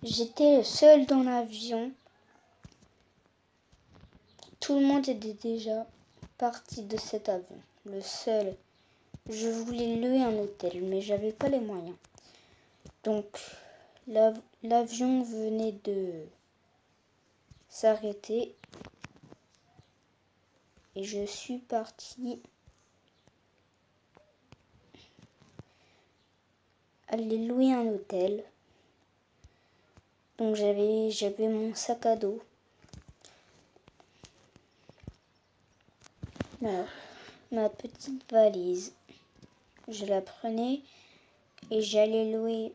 J'étais seul dans l'avion. Tout le monde était déjà parti de cet avion. Le seul. Je voulais louer un hôtel, mais j'avais pas les moyens. Donc, l'avion venait de s'arrêter. Et je suis partie aller louer un hôtel. Donc j'avais mon sac à dos. Alors, ma petite valise. Je la prenais et j'allais louer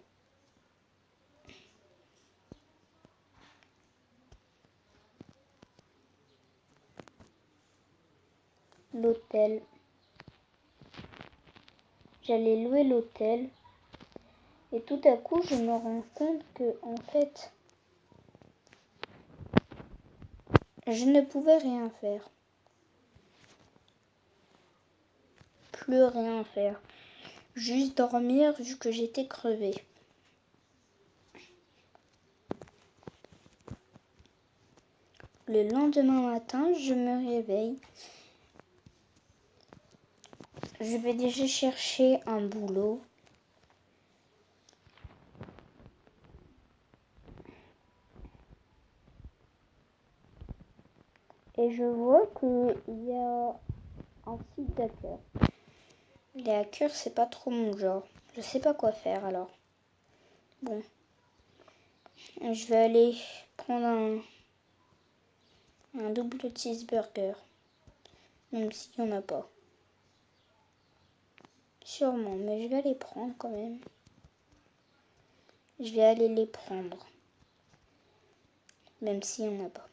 l'hôtel. J'allais louer l'hôtel. Et tout à coup, je me rends compte que, en fait, je ne pouvais rien faire. Plus rien faire. Juste dormir vu que j'étais crevée. Le lendemain matin, je me réveille. Je vais déjà chercher un boulot. Et je vois qu'il y a un site d'hackers. Les hackers, c'est pas trop mon genre. Je sais pas quoi faire alors. Bon. Je vais aller prendre un double cheeseburger. Même s'il n'y en a pas. Sûrement, mais je vais les prendre quand même. Je vais aller les prendre. Même s'il n'y en a pas.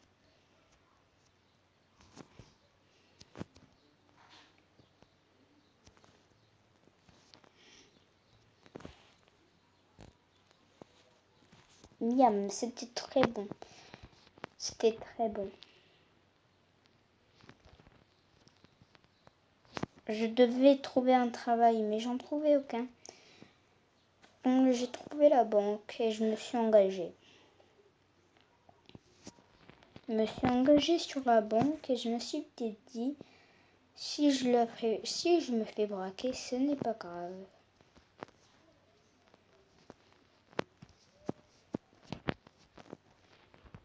Miam, c'était très bon. C'était très bon. Je devais trouver un travail, mais j'en trouvais aucun. Donc j'ai trouvé la banque et je me suis engagée. Je me suis engagée sur la banque et je me suis dit, si je me fais braquer, ce n'est pas grave.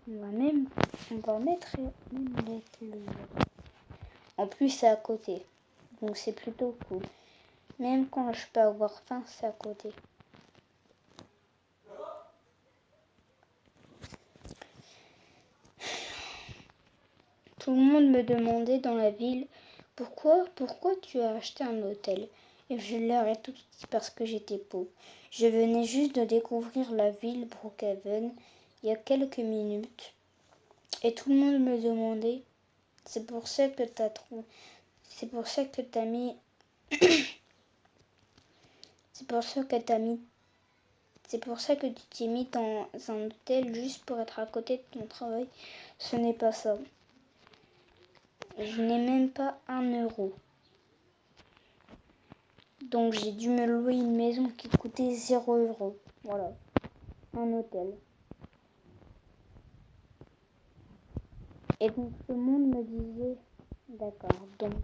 On va mettre le... En plus, c'est à côté. Donc c'est plutôt cool. Même quand je peux avoir faim, c'est à côté. Tout le monde me demandait dans la ville pourquoi tu as acheté un hôtel. Et je leur ai tout dit parce que j'étais pauvre. Je venais juste de découvrir la ville Brookhaven il y a quelques minutes. Et tout le monde me demandait, c'est pour ça que tu as mis c'est pour ça que tu t'es mis dans un hôtel juste pour être à côté de ton travail. Ce n'est pas ça. Je n'ai même pas 1 euro. Donc j'ai dû me louer une maison qui coûtait 0 euro. Voilà. Un hôtel. Et donc tout le monde me disait, d'accord, donc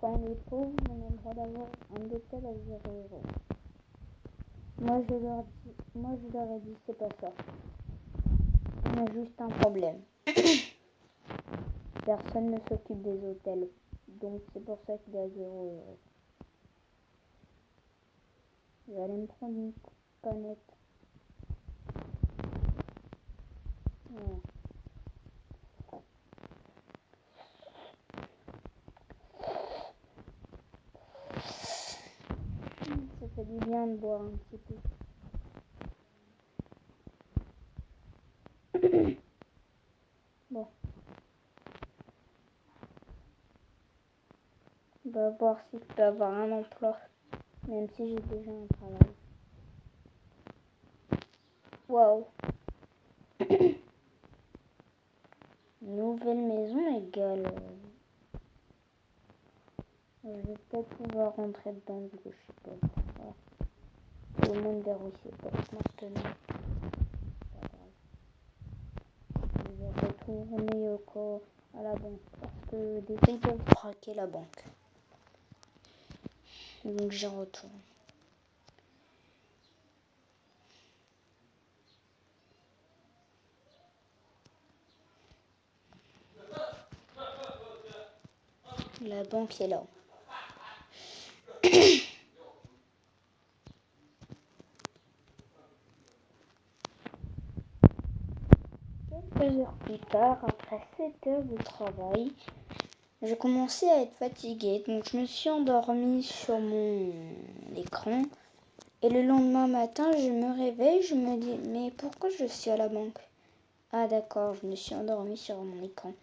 quand on est pauvre, on a le droit d'avoir un hôtel à 0 euro. Moi je leur ai dit, c'est pas ça. On a juste un problème. Personne ne s'occupe des hôtels. Donc c'est pour ça qu'il y a 0 euro. Je vais aller me prendre une canette. Voilà. Ça fait du bien de boire un petit peu. Bon. On va voir si je peux avoir un emploi. Même si j'ai déjà un travail. Waouh. Nouvelle maison égale. Je vais peut-être pouvoir rentrer dedans vu que je suis pauvre. Voilà. Tout le monde verrouille ses portes maintenant. retourner à la banque parce que des gens peuvent braquer la banque. Donc j'y retourne. La banque est là. Quelques heures plus tard, après 7 heures de travail, je commençais à être fatiguée, donc je me suis endormie sur mon écran. Et le lendemain matin, je me réveille, je me dis, mais pourquoi je suis à la banque? Ah d'accord, je me suis endormie sur mon écran.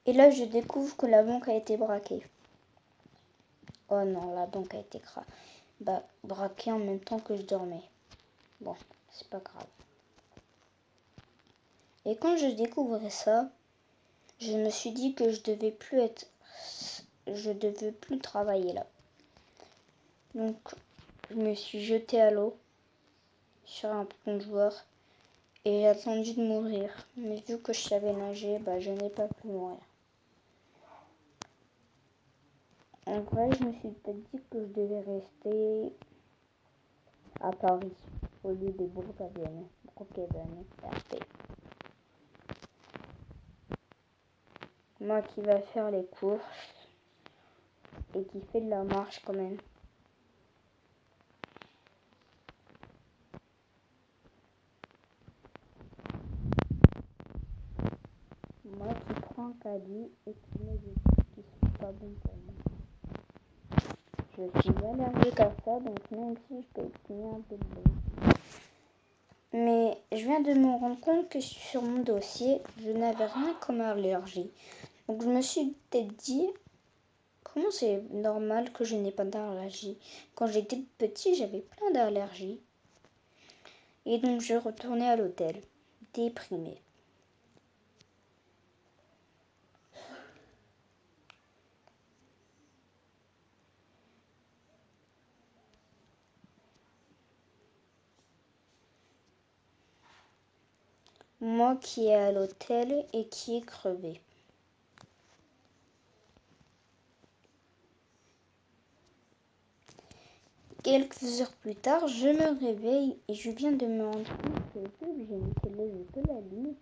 Et là, je découvre que la banque a été braquée. Oh non, la banque a été braquée en même temps que je dormais. Bon, c'est pas grave. Et quand je découvrais ça, je me suis dit que je devais plus travailler là. Donc, je me suis jetée à l'eau sur un plongeoir et j'ai attendu de mourir. Mais vu que je savais nager, je n'ai pas pu mourir. En vrai, je me suis peut-être dit que je devais rester à Paris au lieu de Brookhaven, RP. Moi qui va faire les courses et qui fait de la marche quand même. Moi qui prends un caddie et qui met des trucs qui sont pas bons pour moi. Je suis allergique à ça, donc même si je peux tenir un peu de bon. Mais je viens de me rendre compte que sur mon dossier, je n'avais rien comme allergie. Donc je me suis peut-être dit, comment c'est normal que je n'ai pas d'allergie? Quand j'étais petit, j'avais plein d'allergies. Et donc je retournais à l'hôtel, déprimée. Moi qui est à l'hôtel et qui est crevé. Quelques heures plus tard, je me réveille et je viens de me rendre compte que je m'étais levé de la nuit.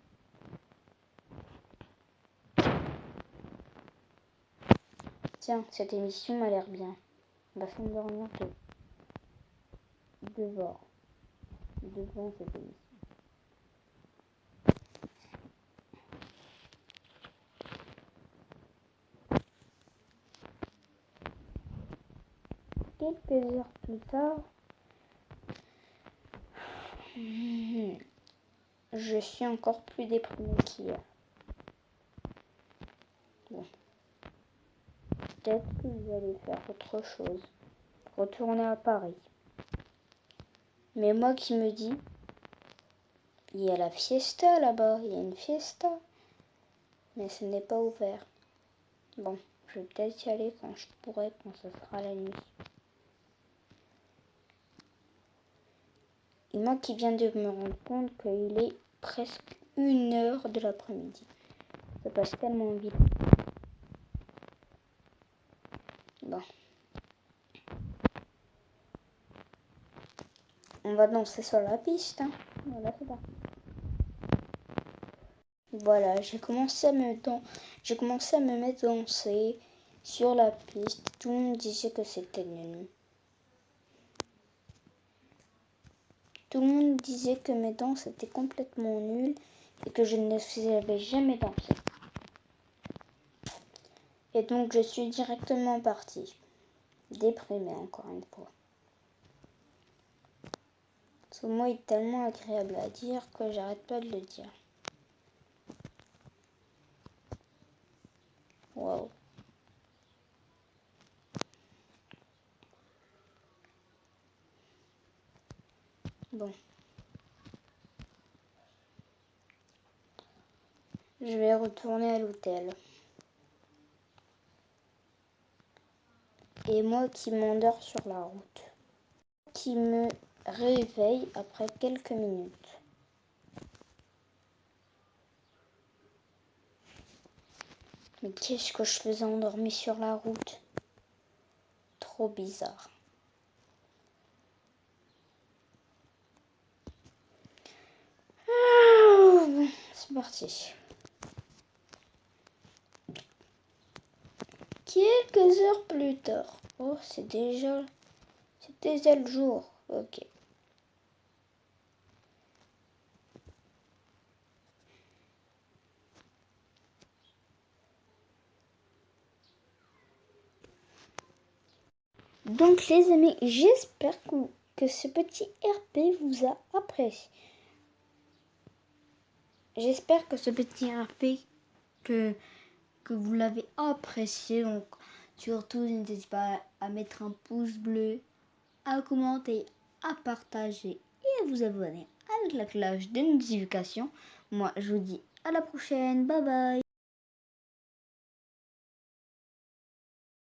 Tiens, cette émission m'a l'air bien. On va s'endormir devant cette émission. Quelques heures plus tard, je suis encore plus déprimée qu'hier. Bon. Peut-être que vous allez faire autre chose. Retourner à Paris. Mais moi qui me dis, il y a la fiesta là-bas, il y a une fiesta. Mais ce n'est pas ouvert. Bon, je vais peut-être y aller quand je pourrai, quand ce sera la nuit. Et moi qui viens de me rendre compte qu'il est presque 1h de l'après-midi. Ça passe tellement vite. Bon. On va danser sur la piste. Hein. Voilà, c'est parti. Voilà, j'ai commencé à me mettre danser sur la piste. Tout le monde disait que c'était nul. Tout le monde disait que mes danses étaient complètement nulles et que je ne savais jamais danser. Et donc je suis directement partie. Déprimée encore une fois. Ce mot est tellement agréable à dire que j'arrête pas de le dire. Waouh. Bon. Je vais retourner à l'hôtel. Et moi qui m'endors sur la route. Qui me réveille après quelques minutes. Mais qu'est-ce que je faisais endormi sur la route? Trop bizarre. Bon, c'est parti. Quelques heures plus tard. Oh, c'est déjà le jour. Ok. Donc les amis, j'espère que ce petit RP vous a apprécié. J'espère que ce petit RP que vous l'avez apprécié. Donc surtout n'hésitez pas à mettre un pouce bleu, à commenter, à partager et à vous abonner avec la cloche de notification. Moi je vous dis à la prochaine, bye bye.